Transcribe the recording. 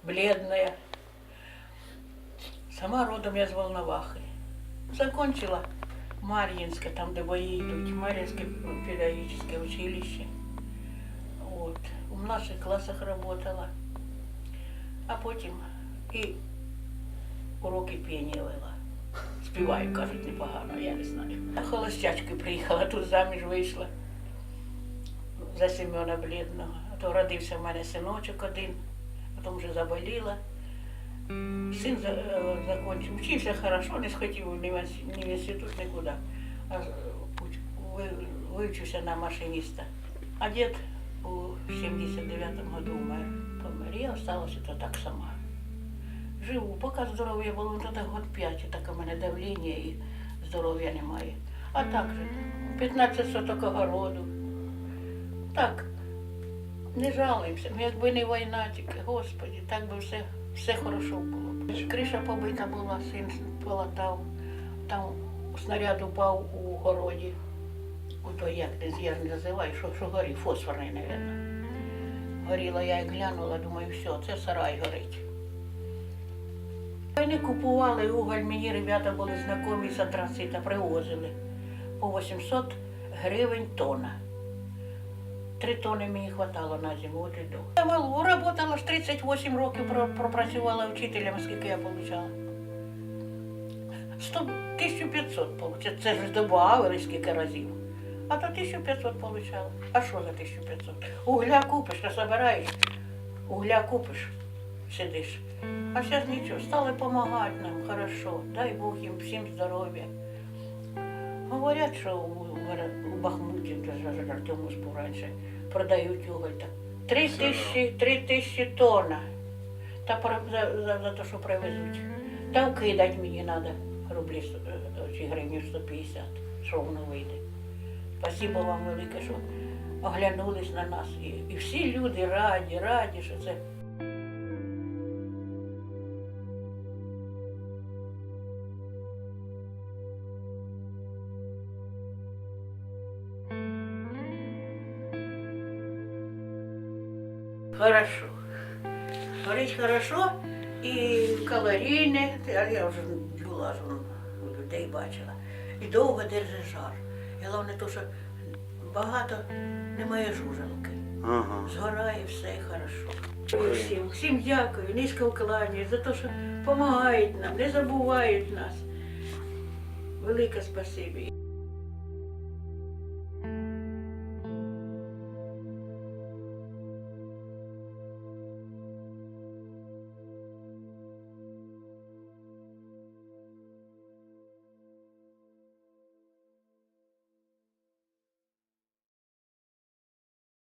бледная. Сама родом я з Волновахи. Закончила Мар'їнське, там, де бої йдуть, Мар'їнське педагогічне училище. От. У младших класах работала. А потім і уроки піння вела. Співаю, кажуть, непогано, я не знаю. Холостячкою приїхала, тут заміж вийшла за Семена Бледного. А то родився в мене синочок один, потім вже заболіла. Син закончив, вчився хорошо, не схотів ні в інститут, нікуди. А вивчився на машиніста. А дід у 79-му году помер. Я залишилася то так сама. Живу, поки здоров'я було, тоді год 5, так у мене давлення і здоров'я немає. А так же, 15 соток огороду. Так, не жалуємося. Якби не війна тільки, Господи, так би все хорошо було. Криша побита була, син полатав, там снаряд упав у городі. У той, як я не називаю, що горів, фосфорний, мабуть. Горіла, я і глянула, думаю, все, це сарай горить. Вони купували уголь, мені ребята були знайомі з антрацита, привозили по 800 гривень тонна. 3 тонни мені хватало на зиму, от і до. Я малу, работала ж 38 років, пропрацювала вчителем, скільки я отримала. 1500 отримала, це ж добавили скільки разів. А то 1500 отримала. А що за 1500? Угля купиш, насобираєш, угля купиш, сидиш. А зараз нічого, стали допомагати нам, хорошо, дай Бог їм всім здоров'я. Говорять, що у Бахмуті, даже Артемовську раніше, продають уголь. 3000 тонн. Та за те, що привезуть. Та вкидати мені треба рублі чи гривень 150, що воно вийде. Спасибо вам велике, що оглянулись на нас. І всі люди раді, що це. Хорошо. Горить хорошо і калорійне, я вже була, у людей бачила. І довго держить жар. І головне те, що багато немає жужелки. Ага. Згорає все і хорошо. Всім дякую, низько вкланяюсь за те, що допомагають нам, не забувають нас. Велике спасибі.